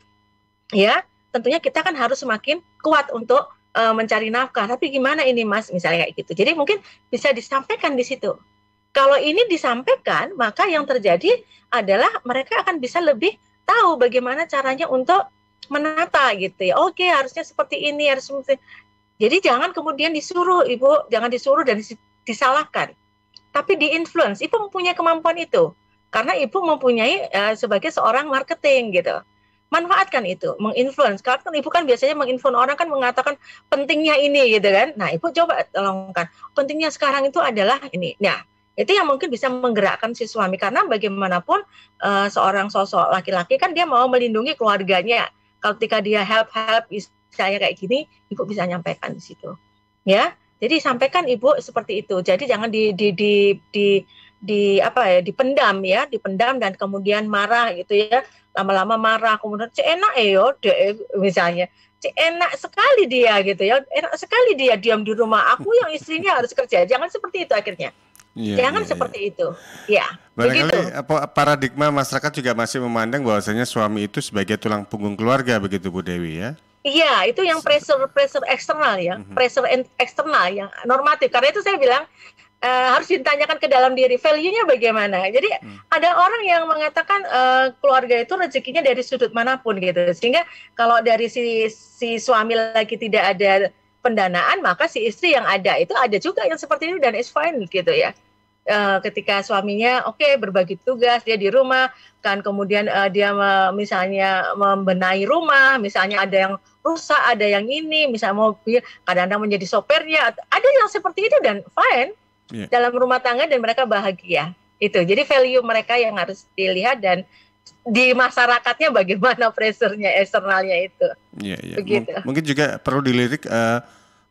ya tentunya kita kan harus semakin kuat untuk mencari nafkah. Tapi gimana ini Mas, misalnya kayak gitu. Jadi mungkin bisa disampaikan di situ. Kalau ini disampaikan, maka yang terjadi adalah mereka akan bisa lebih tahu bagaimana caranya untuk menata gitu ya. Oke, harusnya seperti ini, harus seperti. Jadi jangan kemudian disuruh Ibu, jangan disuruh dan disalahkan. Tapi di-influence, Ibu mempunyai kemampuan itu. Karena Ibu mempunyai sebagai seorang marketing gitu. Manfaatkan itu, menginfluence. Karena Ibu kan biasanya menginfluence orang kan mengatakan pentingnya ini gitu kan. Nah, Ibu coba tolongkan. Pentingnya sekarang itu adalah ini. Nah, itu yang mungkin bisa menggerakkan si suami. Karena bagaimanapun seorang sosok laki-laki kan dia mau melindungi keluarganya. Kalau ketika dia help misalnya kayak gini, Ibu bisa nyampaikan di situ. Ya. Jadi sampaikan Ibu seperti itu. Jadi jangan dipendam ya, dipendam dan kemudian marah gitu ya. Lama-lama marah, kemudian enak misalnya. Enak sekali dia gitu ya. Enak sekali dia diam di rumah. Aku yang istrinya harus kerja. Jangan seperti itu akhirnya. Jangan seperti itu. Ya. Barangkali begitu. Paradigma masyarakat juga masih memandang bahwasanya suami itu sebagai tulang punggung keluarga, begitu Bu Dewi ya. Iya, itu yang pressure eksternal ya, pressure eksternal yang normatif. Karena itu saya bilang harus ditanyakan ke dalam diri, value-nya bagaimana. Jadi ada orang yang mengatakan keluarga itu rezekinya dari sudut manapun gitu. Sehingga kalau dari si suami lagi tidak ada pendanaan, maka si istri yang ada itu ada juga yang seperti itu dan it's fine gitu ya. Ketika suaminya berbagi tugas, dia di rumah kan, kemudian dia misalnya membenahi rumah, misalnya ada yang rusak, ada yang ini, misalnya mobil kadang-kadang menjadi sopirnya, ada yang seperti itu dan fine dalam rumah tangga dan mereka bahagia. Itu jadi value mereka yang harus dilihat, dan di masyarakatnya bagaimana pressure-nya eksternalnya itu. Begitu. Mungkin juga perlu dilirik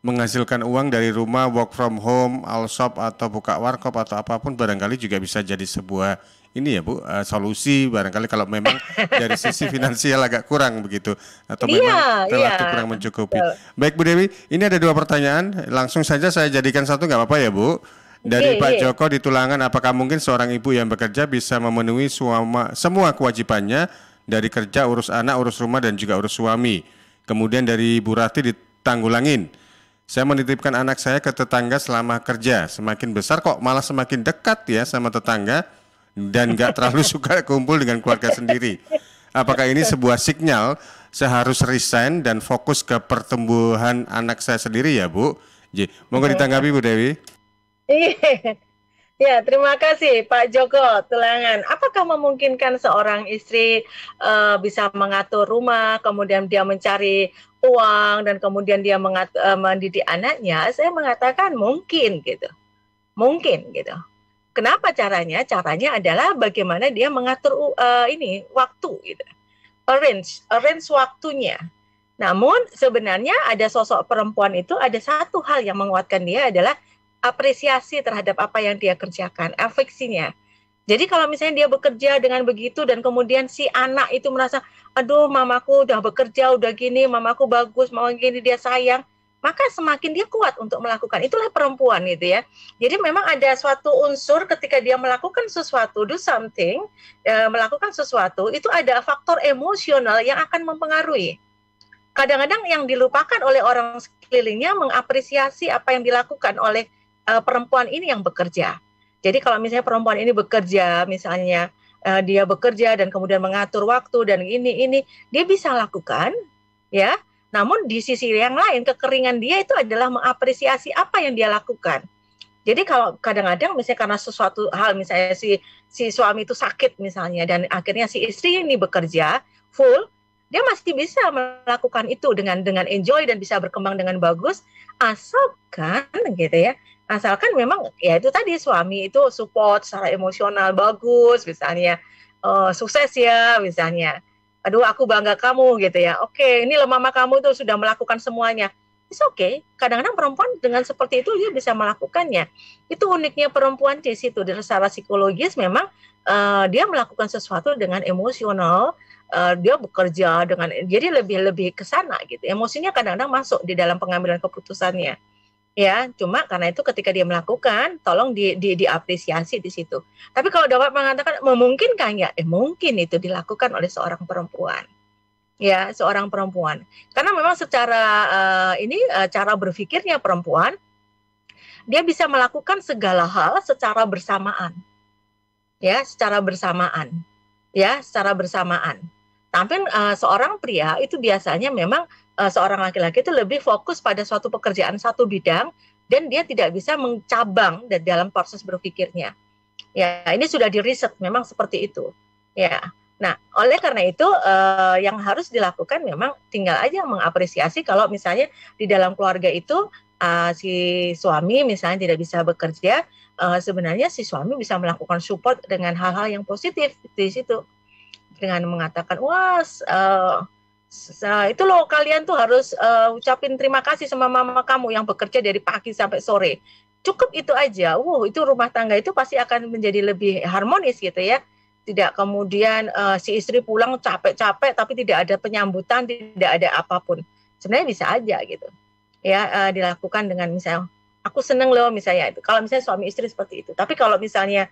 menghasilkan uang dari rumah, work from home, all shop atau buka warkop atau apapun, barangkali juga bisa jadi sebuah ini ya Bu, solusi barangkali kalau memang dari sisi finansial agak kurang begitu, atau memang relatif kurang mencukupi. Baik Bu Dewi, ini ada 2 pertanyaan, langsung saja saya jadikan satu, nggak apa-apa ya Bu? Dari Pak Joko di Tulangan, apakah mungkin seorang ibu yang bekerja bisa memenuhi semua kewajibannya dari kerja, urus anak, urus rumah dan juga urus suami? Kemudian dari Bu Rati di Tanggulangin, saya menitipkan anak saya ke tetangga selama kerja. Semakin besar kok malah semakin dekat ya sama tetangga dan gak terlalu suka kumpul dengan keluarga sendiri. Apakah ini sebuah sinyal saya harus resign dan fokus ke pertumbuhan anak saya sendiri ya Bu? Monggo ditanggapi Bu Dewi. Ya, terima kasih Pak Joko Tulangan. Apakah memungkinkan seorang istri bisa mengatur rumah, kemudian dia mencari uang, dan kemudian dia mendidik anaknya? Saya mengatakan mungkin gitu. Mungkin gitu. Kenapa caranya? Caranya adalah bagaimana dia mengatur waktu gitu. Arrange waktunya. Namun sebenarnya ada sosok perempuan itu, ada satu hal yang menguatkan dia adalah apresiasi terhadap apa yang dia kerjakan, afeksinya. Jadi kalau misalnya dia bekerja dengan begitu dan kemudian si anak itu merasa, aduh mamaku udah bekerja, udah gini, mamaku bagus, mama gini, dia sayang, maka semakin dia kuat untuk melakukan. Itulah perempuan gitu ya. Jadi memang ada suatu unsur ketika dia melakukan sesuatu, do something, melakukan sesuatu, itu ada faktor emosional yang akan mempengaruhi. Kadang-kadang yang dilupakan oleh orang sekelilingnya mengapresiasi apa yang dilakukan oleh perempuan ini yang bekerja. Jadi kalau misalnya perempuan ini bekerja, misalnya dia bekerja dan kemudian mengatur waktu dan ini dia bisa lakukan, ya. Namun di sisi yang lain kekeringan dia itu adalah mengapresiasi apa yang dia lakukan. Jadi kalau kadang-kadang misalnya karena sesuatu hal, misalnya si suami itu sakit misalnya, dan akhirnya si istri ini bekerja full, dia masih bisa melakukan itu dengan enjoy dan bisa berkembang dengan bagus, asalkan gitu ya. Asalkan memang ya itu tadi, suami itu support secara emosional bagus, misalnya sukses ya, misalnya aduh aku bangga kamu gitu ya, oke, ini loh mama kamu itu sudah melakukan semuanya, it's okay. Kadang-kadang perempuan dengan seperti itu dia bisa melakukannya. Itu uniknya perempuan di situ. Dari secara psikologis memang dia melakukan sesuatu dengan emosional, dia bekerja dengan, jadi lebih ke sana gitu. Emosinya kadang-kadang masuk di dalam pengambilan keputusannya. Ya, cuma karena itu ketika dia melakukan, tolong diapresiasi di situ. Tapi kalau dapat mengatakan memungkinkan ya, mungkin itu dilakukan oleh seorang perempuan. Ya, seorang perempuan. Karena memang secara cara berpikirnya perempuan, dia bisa melakukan segala hal secara bersamaan. Ya, secara bersamaan. Ya, secara bersamaan. Tapi seorang pria itu biasanya memang seorang laki-laki itu lebih fokus pada suatu pekerjaan, satu bidang, dan dia tidak bisa mencabang dalam proses berpikirnya. Ya, ini sudah diriset memang seperti itu. Ya, nah oleh karena itu yang harus dilakukan memang tinggal aja mengapresiasi kalau misalnya di dalam keluarga itu si suami misalnya tidak bisa bekerja, sebenarnya si suami bisa melakukan support dengan hal-hal yang positif di situ, dengan mengatakan itu loh kalian tuh harus ucapin terima kasih sama mama kamu yang bekerja dari pagi sampai sore. Cukup itu aja. Itu rumah tangga itu pasti akan menjadi lebih harmonis gitu ya. Tidak kemudian si istri pulang capek-capek tapi tidak ada penyambutan, tidak ada apapun. Sebenarnya bisa aja gitu. Ya, dilakukan dengan misalnya aku seneng loh misalnya itu. Kalau misalnya suami istri seperti itu. Tapi kalau misalnya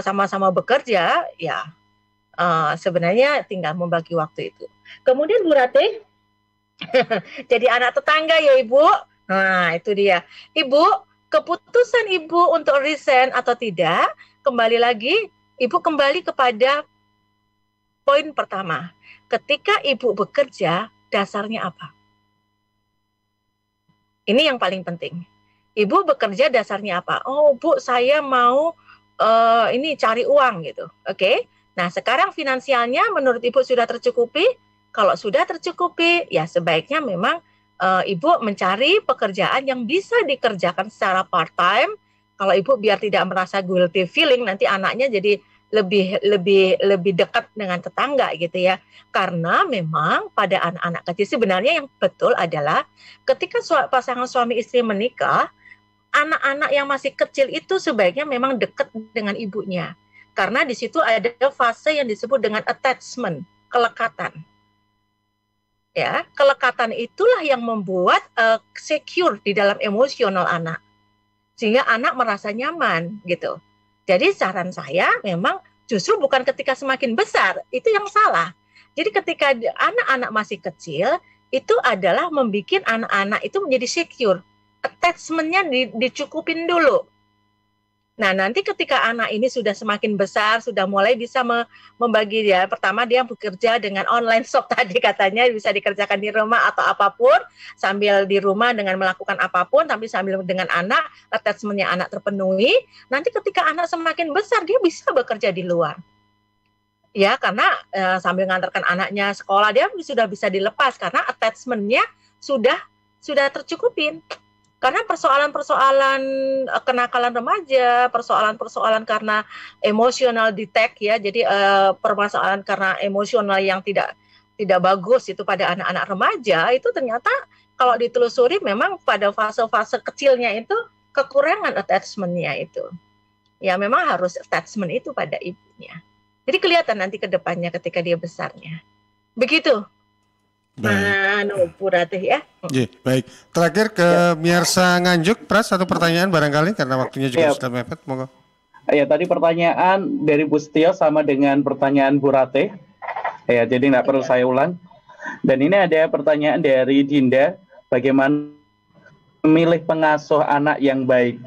sama-sama bekerja ya sebenarnya tinggal membagi waktu itu. Kemudian Bu Rati, jadi anak tetangga ya Ibu. Nah itu dia. Ibu, keputusan Ibu untuk resign atau tidak, kembali lagi, Ibu kembali kepada poin pertama. Ketika Ibu bekerja, dasarnya apa? Ini yang paling penting. Ibu bekerja dasarnya apa? Oh, Bu, saya mau ini cari uang gitu. Oke. Nah, sekarang finansialnya menurut Ibu sudah tercukupi? Kalau sudah tercukupi, ya sebaiknya memang Ibu mencari pekerjaan yang bisa dikerjakan secara part-time. Kalau Ibu biar tidak merasa guilty feeling, nanti anaknya jadi lebih dekat dengan tetangga gitu ya. Karena memang pada anak-anak kecil sebenarnya yang betul adalah ketika pasangan suami istri menikah, anak-anak yang masih kecil itu sebaiknya memang dekat dengan ibunya. Karena di situ ada fase yang disebut dengan attachment, kelekatan. Ya, kelekatan itulah yang membuat secure di dalam emosional anak. Sehingga anak merasa nyaman gitu. Jadi saran saya memang justru bukan ketika semakin besar, itu yang salah. Jadi ketika anak-anak masih kecil, itu adalah membuat anak-anak itu menjadi secure. Attachment-nya dicukupin dulu. Nah, nanti ketika anak ini sudah semakin besar, sudah mulai bisa membagi dia. Pertama dia bekerja dengan online shop tadi katanya bisa dikerjakan di rumah atau apapun, sambil di rumah dengan melakukan apapun, tapi sambil dengan anak, attachment-nya anak terpenuhi. Nanti ketika anak semakin besar, dia bisa bekerja di luar. Ya, karena sambil mengantarkan anaknya sekolah, dia sudah bisa dilepas karena attachment-nya sudah tercukupin. Karena persoalan-persoalan kenakalan remaja, persoalan-persoalan karena emosional detect ya, jadi permasalahan karena emosional yang tidak bagus itu pada anak-anak remaja itu ternyata kalau ditelusuri memang pada fase-fase kecilnya itu kekurangan attachment-nya itu. Ya memang harus attachment itu pada ibunya. Jadi kelihatan nanti ke depannya ketika dia besarnya. Begitu. Bu Ratih ya. Baik. Terakhir ke Miersa Nganjuk, Pras, satu pertanyaan barangkali karena waktunya juga sudah mepet. Monggo. Ya, tadi pertanyaan dari Bu Setio sama dengan pertanyaan Bu Ratih. Ya, jadi nggak perlu saya ulang. Dan ini ada pertanyaan dari Dinda, bagaimana memilih pengasuh anak yang baik.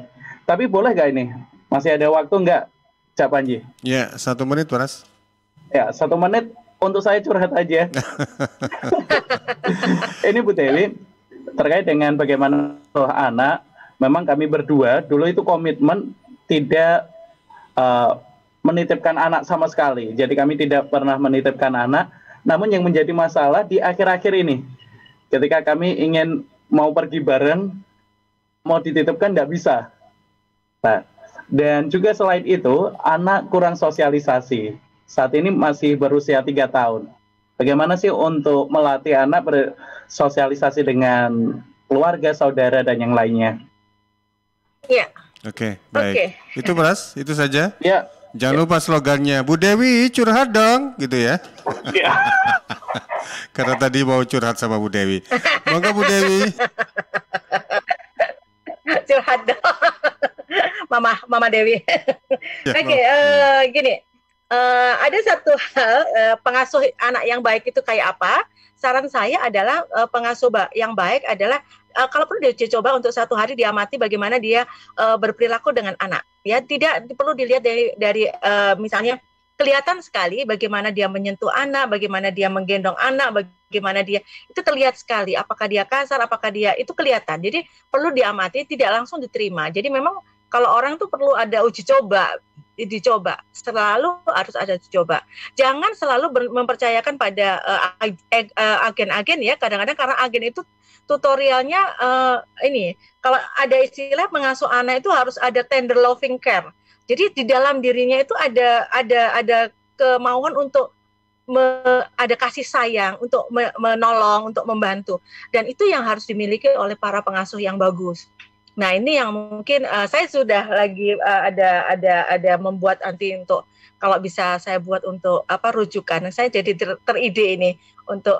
Tapi boleh nggak ini? Masih ada waktu nggak, Cak Panji? Ya, 1 menit, Pras. Ya, 1 menit. Untuk saya curhat aja. Ini Bu Dewi, terkait dengan bagaimana anak, memang kami berdua dulu itu komitmen tidak menitipkan anak sama sekali. Jadi kami tidak pernah menitipkan anak. Namun yang menjadi masalah di akhir-akhir ini, ketika kami ingin mau pergi bareng, mau dititipkan nggak bisa. Nah, dan juga selain itu, anak kurang sosialisasi. Saat ini masih berusia 3 tahun. Bagaimana sih untuk melatih anak bersosialisasi dengan keluarga, saudara, dan yang lainnya? Iya. Oke, baik. Itu Pras, itu saja. Ya. Jangan lupa slogannya, Bu Dewi curhat dong, gitu ya. Ya. Karena tadi mau curhat sama Bu Dewi. Monggo Bu Dewi. Curhat dong. Mama Dewi. Oke, gini. Ada satu hal, pengasuh anak yang baik itu kayak apa? Saran saya adalah pengasuh yang baik adalah kalau perlu dicoba untuk 1 hari diamati bagaimana dia berperilaku dengan anak. Ya, tidak perlu dilihat dari misalnya kelihatan sekali bagaimana dia menyentuh anak, bagaimana dia menggendong anak, bagaimana dia itu terlihat sekali. Apakah dia kasar, apakah dia itu kelihatan. Jadi perlu diamati, tidak langsung diterima. Jadi memang kalau orang tuh perlu ada uji coba. Dicoba, selalu harus ada dicoba. Jangan selalu mempercayakan pada agen-agen ya. Kadang-kadang karena agen itu tutorialnya ini. Kalau ada istilah mengasuh anak itu harus ada tender loving care. Jadi di dalam dirinya itu ada kemauan untuk ada kasih sayang, untuk menolong, untuk membantu. Dan itu yang harus dimiliki oleh para pengasuh yang bagus. Nah ini yang mungkin saya sudah lagi ada membuat nanti untuk kalau bisa saya buat untuk rujukan. Saya jadi teride ini untuk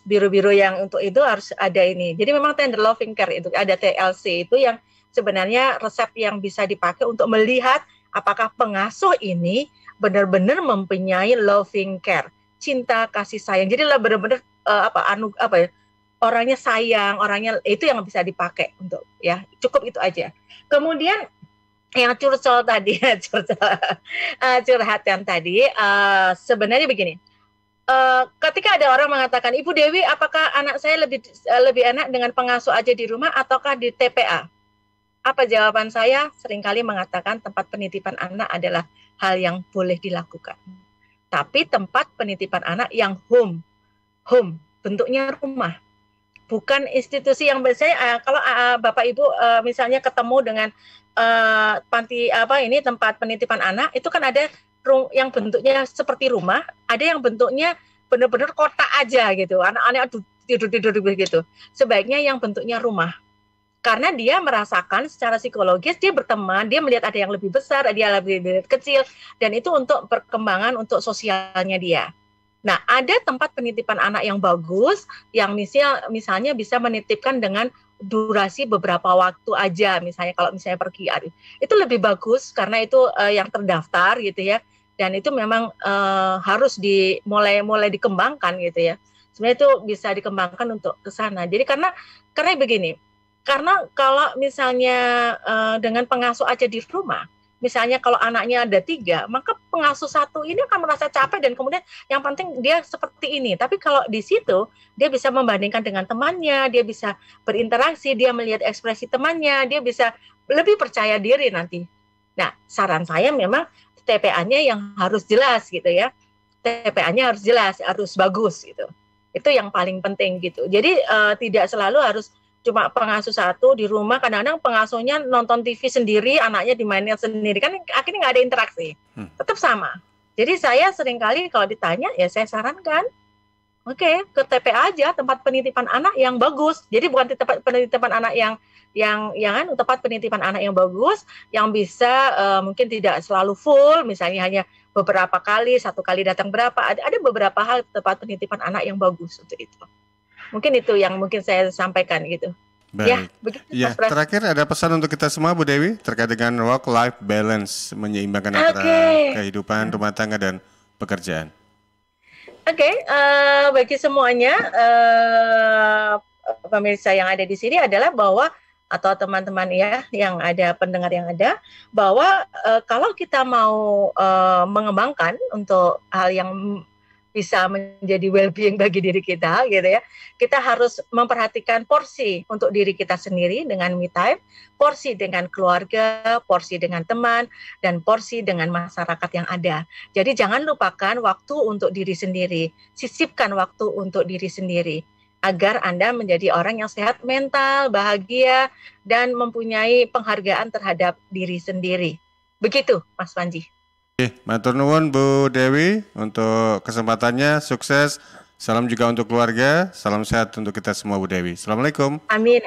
biru-biru yang untuk itu harus ada ini. Jadi memang tender loving care itu ada TLC itu yang sebenarnya resep yang bisa dipakai untuk melihat apakah pengasuh ini benar-benar mempunyai loving care, cinta kasih sayang. Jadi lah benar-benar orangnya sayang, orangnya itu yang bisa dipakai untuk ya cukup itu aja. Kemudian yang curcol tadi, curhat yang tadi sebenarnya begini, ketika ada orang mengatakan, Ibu Dewi, apakah anak saya lebih enak dengan pengasuh aja di rumah ataukah di TPA? Apa jawaban saya? Seringkali mengatakan tempat penitipan anak adalah hal yang boleh dilakukan. Tapi tempat penitipan anak yang home, bentuknya rumah, bukan institusi yang biasanya kalau Bapak Ibu misalnya ketemu dengan panti tempat penitipan anak, itu kan ada yang bentuknya seperti rumah, ada yang bentuknya benar-benar kotak aja gitu, anak-anak tidur begitu. Sebaiknya yang bentuknya rumah, karena dia merasakan secara psikologis, dia berteman, dia melihat ada yang lebih besar, dia lebih kecil, dan itu untuk perkembangan untuk sosialnya dia. Nah, ada tempat penitipan anak yang bagus, yang misalnya bisa menitipkan dengan durasi beberapa waktu aja, misalnya kalau misalnya pergi, itu lebih bagus karena itu yang terdaftar gitu ya, dan itu memang harus mulai dikembangkan gitu ya. Sebenarnya itu bisa dikembangkan untuk ke sana. Jadi karena begini, karena kalau misalnya dengan pengasuh aja di rumah, misalnya kalau anaknya ada 3, maka pengasuh 1 ini akan merasa capek dan kemudian yang penting dia seperti ini. Tapi kalau di situ dia bisa membandingkan dengan temannya, dia bisa berinteraksi, dia melihat ekspresi temannya, dia bisa lebih percaya diri nanti. Nah, saran saya memang TPA-nya yang harus jelas gitu ya. TPA-nya harus jelas, harus bagus gitu. Itu yang paling penting gitu. Jadi tidak selalu harus cuma pengasuh 1 di rumah, kadang-kadang pengasuhnya nonton TV sendiri, anaknya dimainin sendiri, kan akhirnya nggak ada interaksi, tetap sama. Jadi saya seringkali kalau ditanya, ya saya sarankan, ke TPA aja, tempat penitipan anak yang bagus. Jadi bukan tempat penitipan anak tempat penitipan anak yang bagus, yang bisa mungkin tidak selalu full, misalnya hanya beberapa kali, 1 kali datang berapa, ada beberapa hal tempat penitipan anak yang bagus untuk itu. Mungkin itu yang mungkin saya sampaikan gitu. Baik. Ya, terakhir ada pesan untuk kita semua Bu Dewi terkait dengan work-life balance, menyeimbangkan antara kehidupan rumah tangga dan pekerjaan. Bagi semuanya pemirsa yang ada di sini adalah bahwa, atau teman-teman ya yang ada, pendengar yang ada, bahwa kalau kita mau mengembangkan untuk hal yang bisa menjadi well-being bagi diri kita gitu ya, kita harus memperhatikan porsi untuk diri kita sendiri dengan me time, porsi dengan keluarga, porsi dengan teman, dan porsi dengan masyarakat yang ada. Jadi jangan lupakan waktu untuk diri sendiri, sisipkan waktu untuk diri sendiri agar Anda menjadi orang yang sehat mental, bahagia, dan mempunyai penghargaan terhadap diri sendiri. Begitu Mas Panji. Matur nuwun Bu Dewi untuk kesempatannya, sukses. Salam juga untuk keluarga, salam sehat untuk kita semua Bu Dewi. Assalamualaikum. Amin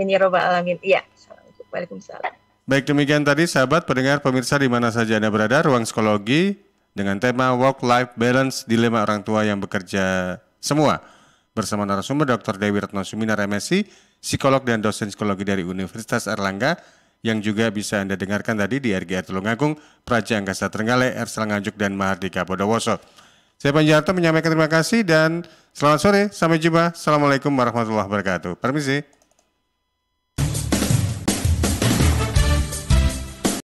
ya robbal alamin. Iya, assalamualaikum. Waalaikumsalam. Baik, demikian tadi sahabat pendengar pemirsa di mana saja Anda berada, Ruang Psikologi dengan tema work-life balance, dilema orang tua yang bekerja semua. Bersama narasumber Dr. Dewi Retno Suminar MSc, psikolog dan dosen psikologi dari Universitas Airlangga, yang juga bisa Anda dengarkan tadi di RGR Tulungagung, Praja Angkasa Trenggalek, Ersel Nganjuk, dan Mahardika Bondowoso. Saya Panji Harto menyampaikan terima kasih dan selamat sore, sampai jumpa. Assalamualaikum warahmatullahi wabarakatuh. Permisi.